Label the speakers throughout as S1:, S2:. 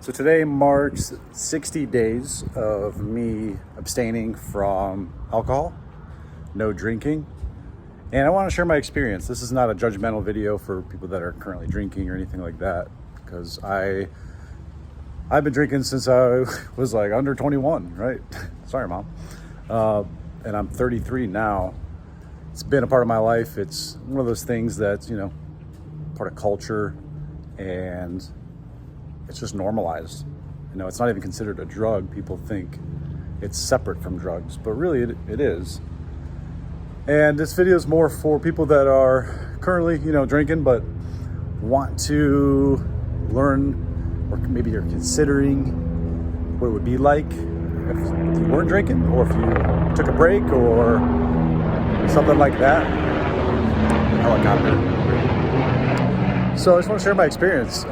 S1: So today marks 60 days of me abstaining from alcohol, no drinking, and I want to share my experience. This is not a judgmental video for people that are currently drinking or anything like that, because I've been drinking since I was like under 21, right? Sorry, Mom. And I'm 33 now. It's been a part of my life. It's one of those things that's, part of culture, and it's just normalized. It's not even considered a drug. People think it's separate from drugs, but really it is. And this video is more for people that are currently, drinking, but want to learn, or maybe you're considering what it would be like if you weren't drinking, or if you took a break, or something like that. Helicopter. So I just want to share my experience.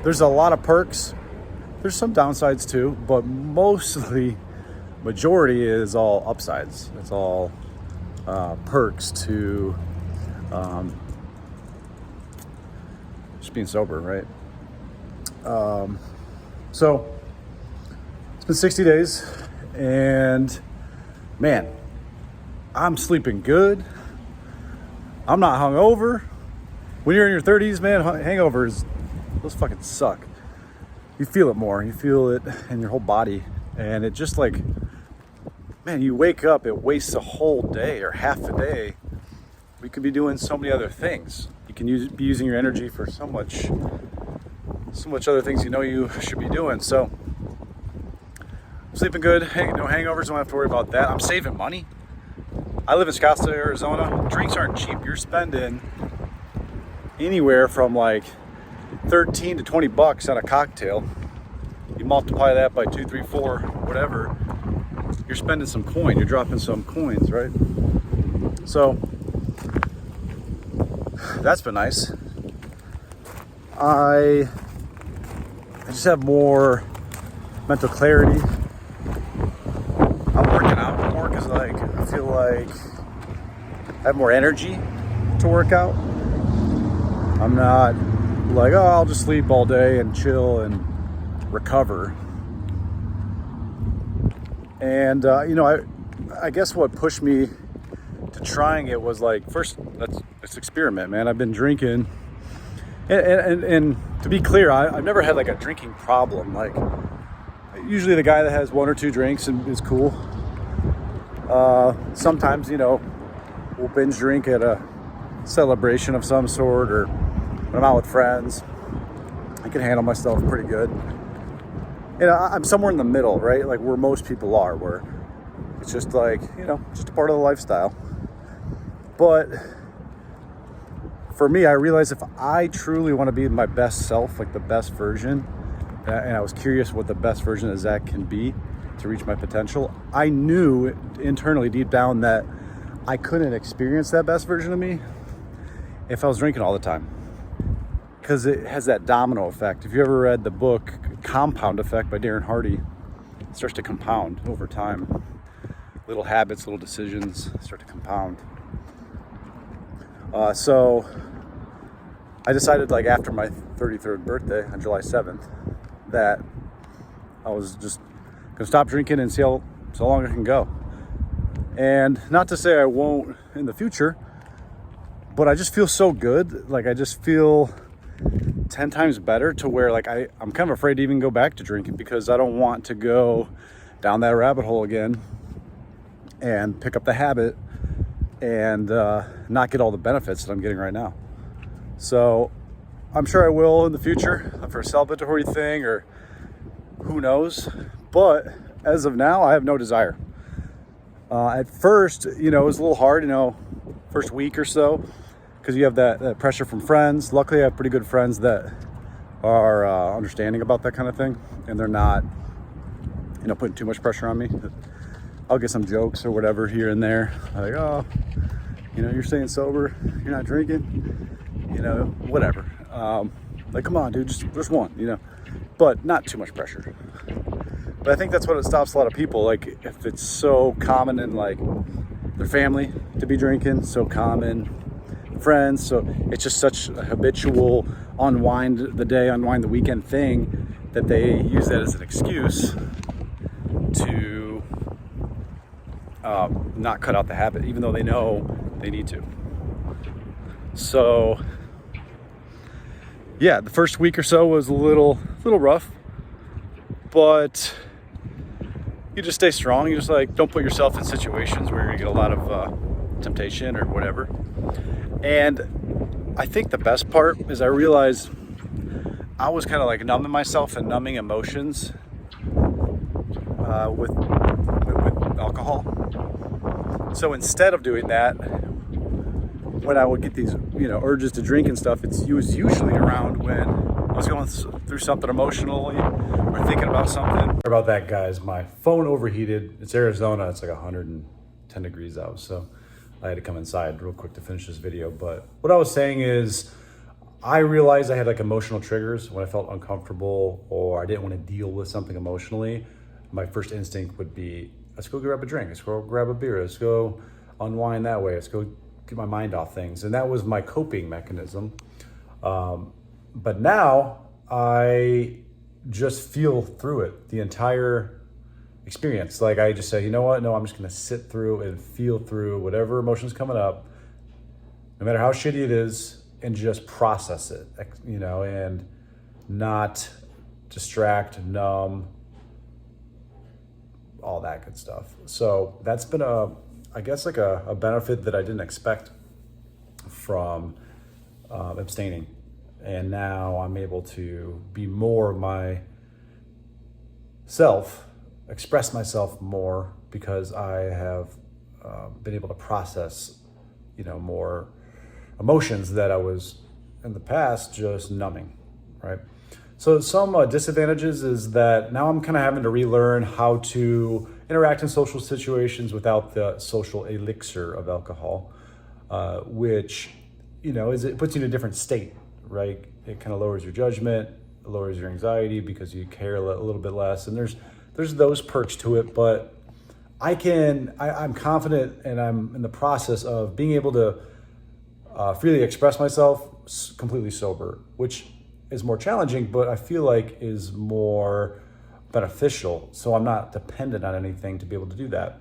S1: There's a lot of perks. There's some downsides too, but majority is all upsides. It's all perks to just being sober, right? So it's been 60 days, and man, I'm sleeping good. I'm not hungover. When you're in your 30s, man, hangovers, those fucking suck. You feel it more. You feel it in your whole body. And it just like, man, you wake up, it wastes a whole day or half a day. We could be doing so many other things. You can be using your energy for so much other things you should be doing. So, I'm sleeping good. No hangovers, don't have to worry about that. I'm saving money. I live in Scottsdale, Arizona. Drinks aren't cheap. You're spending anywhere from like 13 to 20 bucks on a cocktail. You multiply that by 2, 3, 4, whatever, you're spending some coin. You're dropping some coins, right? So that's been nice. I just have more mental clarity. I'm working out more because I feel like I have more energy to work out. I'm not like, oh, I'll just sleep all day and chill and recover. And, I guess what pushed me to trying it was like, first, let's experiment, man. I've been drinking. And to be clear, I've never had like a drinking problem. Like, usually the guy that has 1 or 2 drinks is cool. Sometimes, we'll binge drink at a celebration of some sort, or when I'm out with friends. I can handle myself pretty good. I'm somewhere in the middle, right? Like where most people are, where it's just like, just a part of the lifestyle. But for me, I realized if I truly want to be my best self, like the best version, and I was curious what the best version of Zach can be to reach my potential, I knew internally deep down that I couldn't experience that best version of me if I was drinking all the time. Because it has that domino effect. If you ever read the book Compound Effect by Darren Hardy, it starts to compound over time. Little habits, little decisions start to compound. So I decided, like after my 33rd birthday on July 7th, that I was just gonna stop drinking and see how long I can go. And not to say I won't in the future, but I just feel so good. Like I just feel 10 times better, to where like I'm kind of afraid to even go back to drinking, because I don't want to go down that rabbit hole again and pick up the habit and not get all the benefits that I'm getting right now. So I'm sure I will in the future for a celebratory thing, or who knows. But as of now, I have no desire. At first, it was a little hard, first week or so, because you have that pressure from friends. Luckily, I have pretty good friends that are understanding about that kind of thing, and they're not, putting too much pressure on me. I'll get some jokes or whatever here and there, like, oh, you're staying sober, you're not drinking, whatever. Like, come on, dude, just one, but not too much pressure. But I think that's what stops a lot of people. Like, if it's so common in like their family to be drinking, so common friends. So it's just such a habitual unwind the day, unwind the weekend thing that they use that as an excuse to not cut out the habit, even though they know they need to. So yeah, the first week or so was a little rough, but you just stay strong. You just like don't put yourself in situations where you get a lot of temptation or whatever. And I think the best part is I realized I was kind of like numbing myself and numbing emotions with alcohol. So instead of doing that, when I would get these, urges to drink and stuff, it was usually around when I was going through something emotionally or thinking about something. Sorry about that, guys. My phone overheated. It's Arizona. It's like 110 degrees out, so I had to come inside real quick to finish this video. But what I was saying is I realized I had like emotional triggers when I felt uncomfortable or I didn't want to deal with something emotionally. My first instinct would be, let's go grab a drink. Let's go grab a beer. Let's go unwind that way. Let's go get my mind off things. And that was my coping mechanism. But now I just feel through it, the entire experience. Like I just say, you know what? No, I'm just going to sit through and feel through whatever emotion's coming up, no matter how shitty it is, and just process it, and not distract, numb, all that good stuff. So that's been a benefit that I didn't expect from abstaining. And now I'm able to be more myself, express myself more because I have been able to process, more emotions that I was in the past just numbing, right? So some disadvantages is that now I'm kind of having to relearn how to interact in social situations without the social elixir of alcohol, which, it puts you in a different state, right? It kind of lowers your judgment, it lowers your anxiety because you care a little bit less. And there's those perks to it, but I'm confident and I'm in the process of being able to freely express myself completely sober, which is more challenging, but I feel like is more beneficial. So I'm not dependent on anything to be able to do that.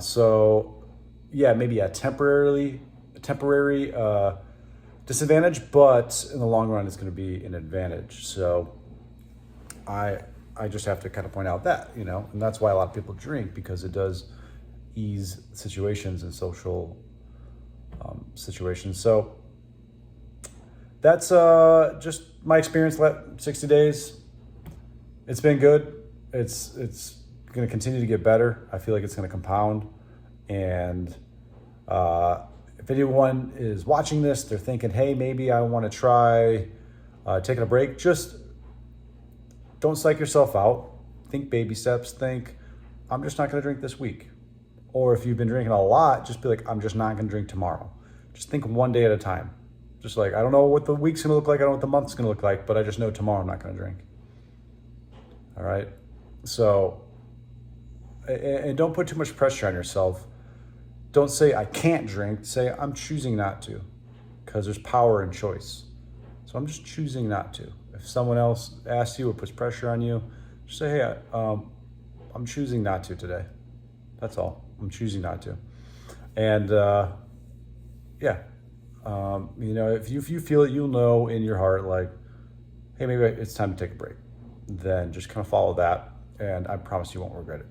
S1: So yeah, maybe a temporary disadvantage, but in the long run, it's going to be an advantage. So I just have to kind of point out that, and that's why a lot of people drink, because it does ease situations and social situations. So that's just my experience. 60 days. It's been good. It's going to continue to get better. I feel like it's going to compound. And if anyone is watching this, they're thinking, hey, maybe I want to try taking a break. Just don't psych yourself out. Think baby steps. Think, I'm just not going to drink this week. Or if you've been drinking a lot, just be like, I'm just not going to drink tomorrow. Just think one day at a time. Just like, I don't know what the week's going to look like. I don't know what the month's going to look like, but I just know tomorrow I'm not going to drink. All right. So, and don't put too much pressure on yourself. Don't say, I can't drink. Say, I'm choosing not to, because there's power in choice. So I'm just choosing not to. If someone else asks you or puts pressure on you, just say, hey, I'm choosing not to today. That's all. I'm choosing not to. And if you feel it, you'll know in your heart, like, hey, maybe it's time to take a break. Then just kind of follow that, and I promise you won't regret it.